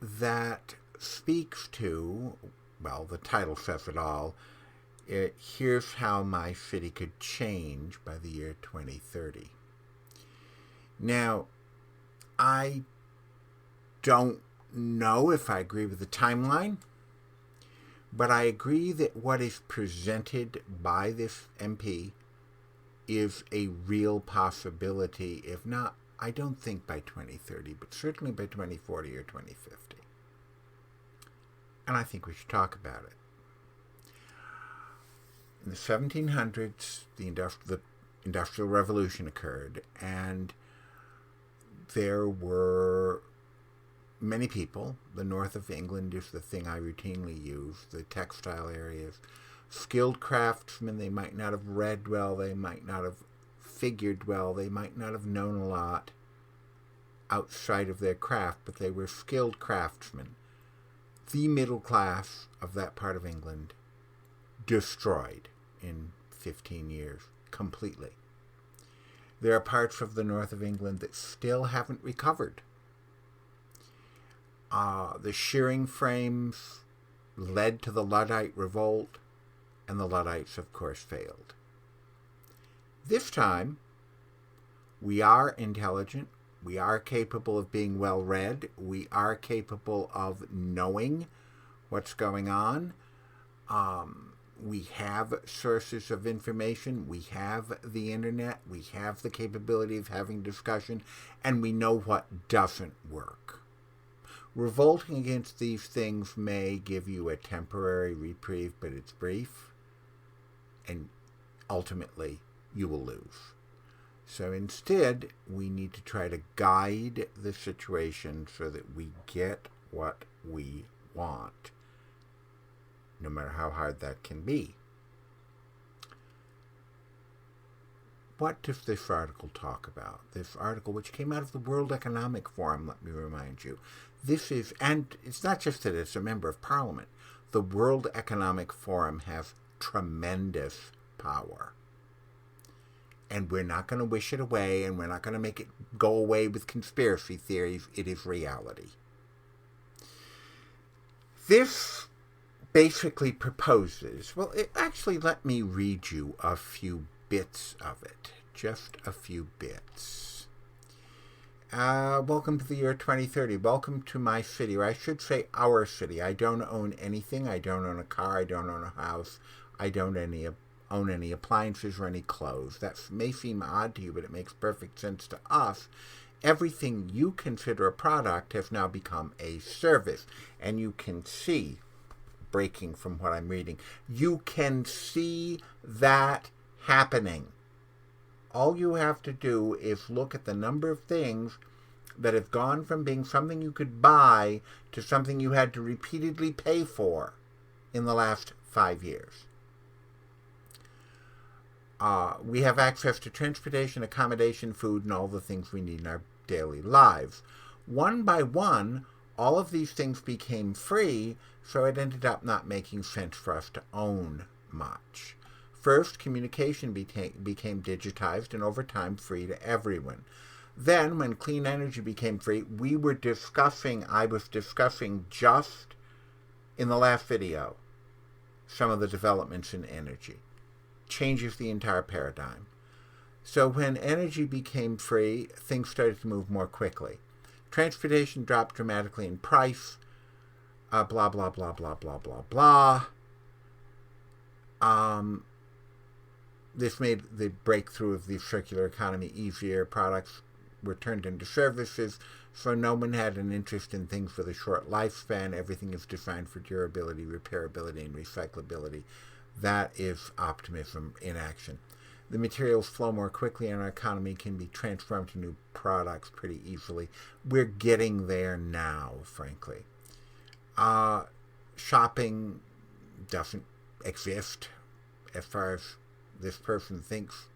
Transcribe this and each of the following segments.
that speaks to, well, the title says it all. Here's how my city could change by the year 2030. Now, I don't know if I agree with the timeline, but I agree that what is presented by this MP is a real possibility, if not, I don't think by 2030, but certainly by 2040 or 2050. And I think we should talk about it. In the 1700s, the Industrial Revolution occurred, and there were many people. The north of England is the thing I routinely use, the textile areas. Skilled craftsmen, they might not have read well, they might not have figured well, they might not have known a lot outside of their craft, but they were skilled craftsmen. The middle class of that part of England destroyed in 15 years completely. There are parts of the north of England that still haven't recovered. The shearing frames led to the Luddite revolt, and the Luddites, of course, failed. This time, we are intelligent, we are capable of being well-read, we are capable of knowing what's going on. We have sources of information, we have the internet, we have the capability of having discussion, and we know what doesn't work. Revolting against these things may give you a temporary reprieve, but it's brief, and ultimately you will lose. So instead, we need to try to guide the situation so that we get what we want, no matter how hard that can be. What does this article talk about? This article, which came out of the World Economic Forum, let me remind you. This is, and it's not just that it's a member of Parliament. The World Economic Forum has tremendous power. And we're not going to wish it away, and we're not going to make it go away with conspiracy theories. It is reality. This basically proposes, well, actually, let me read you a few bits of it. Just a few bits. Welcome to the year 2030. Welcome to my city, or I should say our city. I don't own anything. I don't own a car. I don't own a house. I don't own any appliances or any clothes. That may seem odd to you, but it makes perfect sense to us. Everything you consider a product has now become a service. And you can see, breaking from what I'm reading, you can see that happening. All you have to do is look at the number of things that have gone from being something you could buy to something you had to repeatedly pay for in the last 5 years. We have access to transportation, accommodation, food, and all the things we need in our daily lives. One by one, all of these things became free, so it ended up not making sense for us to own much. First, communication became digitized and over time free to everyone. Then, when clean energy became free, I was discussing just in the last video some of the developments in energy. Changes the entire paradigm. So when energy became free, things started to move more quickly. Transportation dropped dramatically in price. Blah, blah, blah, blah, blah, blah, blah. This made the breakthrough of the circular economy easier. Products were turned into services, so no one had an interest in things with a short lifespan. Everything is designed for durability, repairability, and recyclability. That is optimism in action. The materials flow more quickly, and our economy can be transformed to new products pretty easily. We're getting there now, frankly. Shopping doesn't exist as far as this person thinks.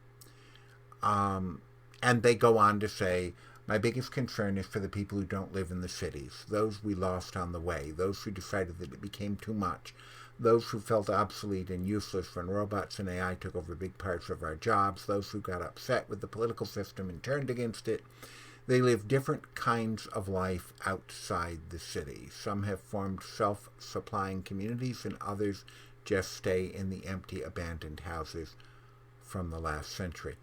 And they go on to say, my biggest concern is for the people who don't live in the cities, those we lost on the way, those who decided that it became too much, those who felt obsolete and useless when robots and AI took over big parts of our jobs, those who got upset with the political system and turned against it, They live different kinds of life outside the city. Some have formed self-supplying communities, and others just stay in the empty, abandoned houses from the last century.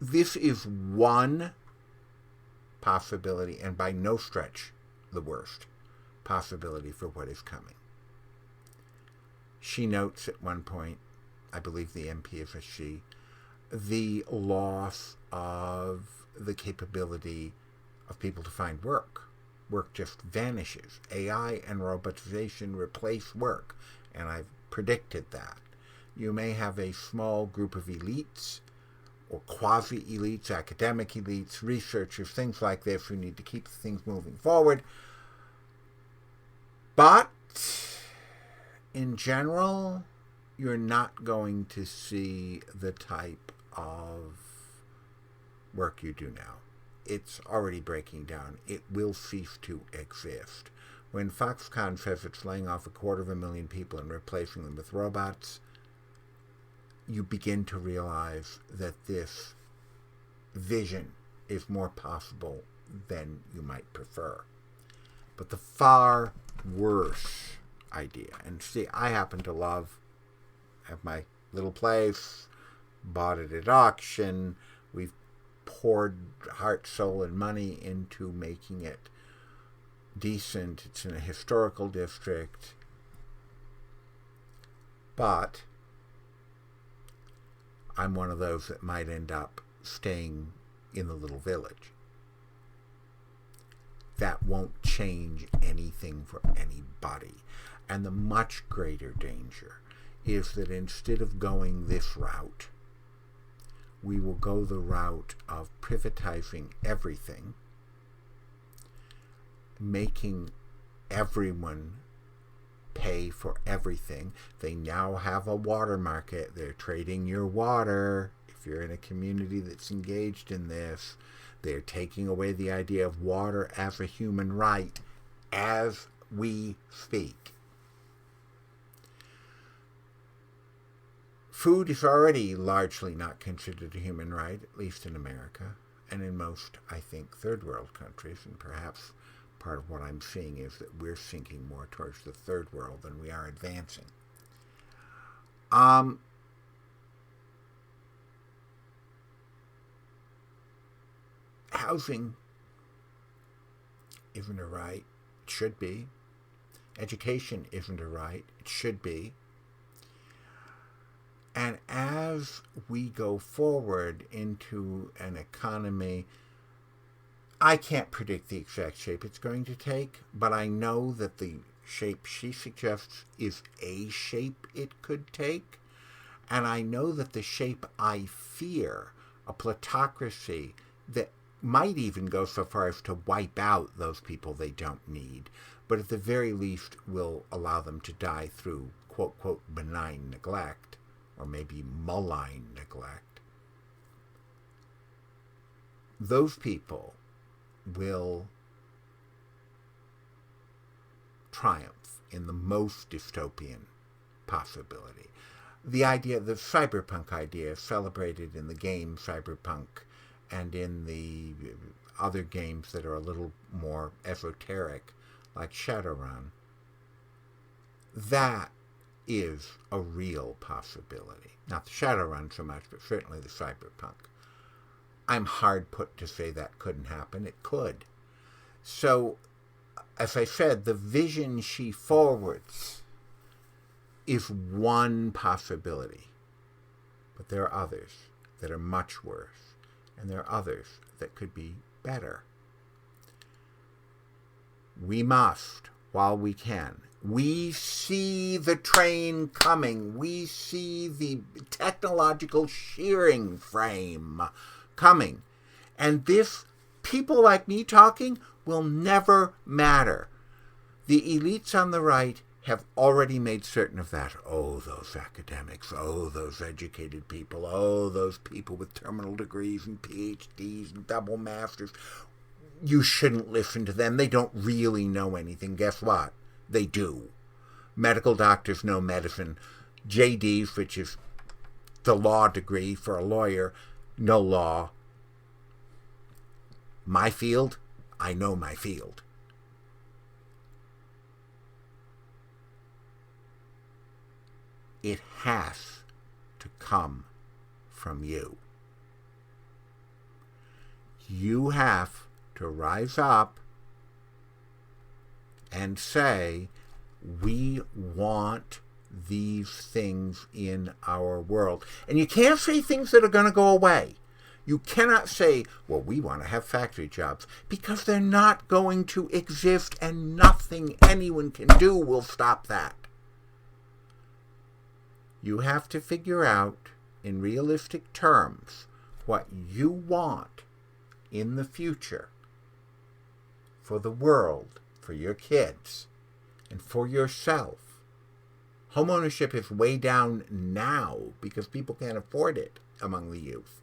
This is one possibility, and by no stretch the worst possibility for what is coming. She notes at one point, I believe the MP is a she, the loss of the capability of people to find work. Work just vanishes. AI and robotization replace work, and I've predicted that. You may have a small group of elites, or quasi-elites, academic elites, researchers, things like this, who need to keep things moving forward. But in general, you're not going to see the type of work you do now. It's already breaking down. It will cease to exist. When Foxconn says it's laying off 250,000 people and replacing them with robots, you begin to realize that this vision is more possible than you might prefer. But the far worse idea, and see, I happen to have my little place, bought it at auction, we've poured heart, soul, and money into making it decent. It's in a historical district, but I'm one of those that might end up staying in the little village. That won't change anything for anybody. And the much greater danger is that instead of going this route, we will go the route of privatizing everything, making everyone pay for everything. They now have a water market. They're trading your water. If you're in a community that's engaged in this, they're taking away the idea of water as a human right as we speak. Food is already largely not considered a human right, at least in America, and in most, I think, third world countries, and perhaps part of what I'm seeing is that we're sinking more towards the third world than we are advancing. Housing isn't a right. It should be. Education isn't a right. It should be. And as we go forward into an economy, I can't predict the exact shape it's going to take, but I know that the shape she suggests is a shape it could take. And I know that the shape I fear, a plutocracy that might even go so far as to wipe out those people they don't need, but at the very least will allow them to die through, quote, quote, benign neglect, or maybe malign neglect. Those people will triumph in the most dystopian possibility. The idea, the cyberpunk idea, is celebrated in the game Cyberpunk and in the other games that are a little more esoteric, like Shadowrun. That is a real possibility. Not the Shadowrun so much, but certainly the Cyberpunk. I'm hard put to say that couldn't happen. It could. So, as I said, the vision she forwards is one possibility. But there are others that are much worse. And there are others that could be better. We must, while we can, we see the train coming. We see the technological shearing frame coming. And this, people like me talking, will never matter. The elites on the right have already made certain of that. Oh, those academics. Oh, those educated people. Oh, those people with terminal degrees and PhDs and double masters. You shouldn't listen to them. They don't really know anything. Guess what? They do. Medical doctors know medicine. JDs, which is the law degree for a lawyer. No law. My field, I know my field. It has to come from you. You have to rise up and say, we want these things in our world. And you can't say things that are going to go away. You cannot say, well, we want to have factory jobs, because they're not going to exist, and nothing anyone can do will stop that. You have to figure out, in realistic terms, what you want in the future for the world, for your kids, and for yourself. Homeownership is way down now because people can't afford it among the youth.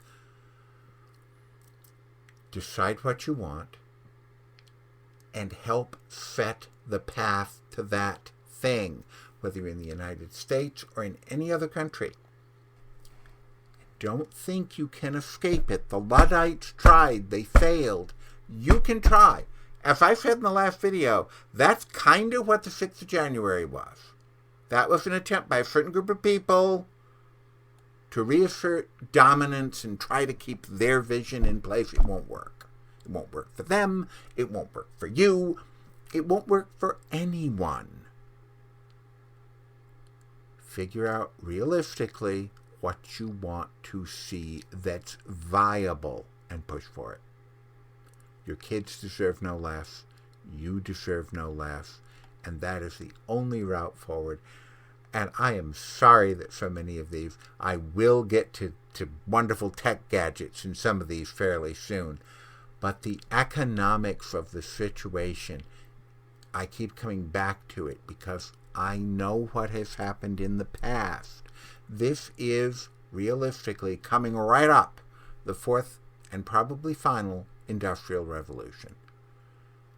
Decide what you want and help set the path to that thing, whether you're in the United States or in any other country. Don't think you can escape it. The Luddites tried. They failed. You can try. As I said in the last video, that's kind of what the 6th of January was. That was an attempt by a certain group of people to reassert dominance and try to keep their vision in place. It won't work. It won't work for them. It won't work for you. It won't work for anyone. Figure out realistically what you want to see that's viable and push for it. Your kids deserve no less. You deserve no less. And that is the only route forward. And I am sorry that so many of these, I will get to wonderful tech gadgets in some of these fairly soon. But the economics of the situation, I keep coming back to it because I know what has happened in the past. This is realistically coming right up the fourth and probably final industrial revolution.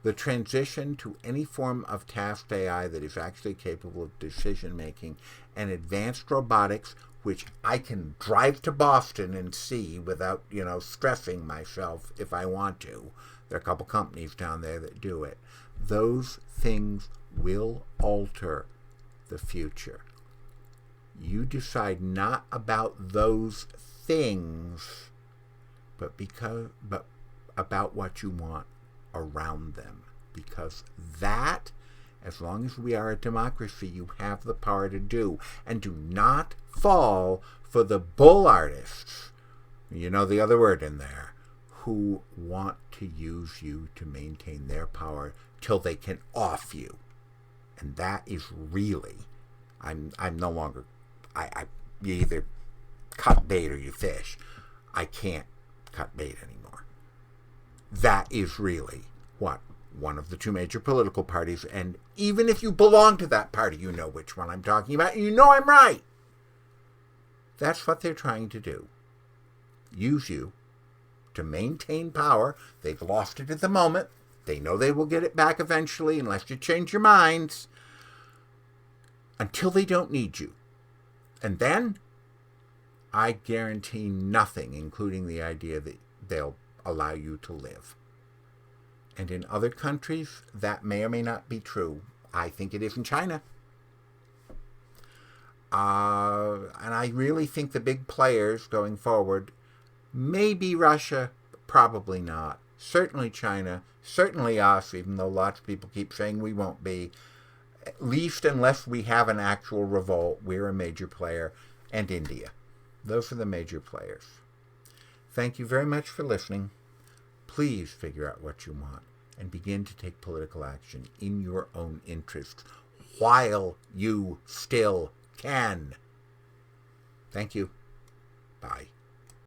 The transition to any form of tasked AI that is actually capable of decision making, and advanced robotics, which I can drive to Boston and see without, stressing myself if I want to. There are a couple companies down there that do it. Those things will alter the future. You decide not about those things, but about what you want around them. Because that, as long as we are a democracy, you have the power to do. And do not fall for the bull artists, the other word in there, who want to use you to maintain their power till they can off you. And that is really, I'm no longer, you either cut bait or you fish. I can't cut bait anymore. That is really what one of the two major political parties, and even if you belong to that party, you know which one I'm talking about, and you know I'm right. That's what they're trying to do. Use you to maintain power. They've lost it at the moment. They know they will get it back eventually unless you change your minds, until they don't need you. And then, I guarantee nothing, including the idea that they'll allow you to live. And in other countries, that may or may not be true. I think it is in China. And I really think the big players going forward, maybe Russia, probably not. Certainly China, certainly us, even though lots of people keep saying we won't be. At least unless we have an actual revolt, we're a major player. And India. Those are the major players. Thank you very much for listening. Please figure out what you want and begin to take political action in your own interests while you still can. Thank you. Bye.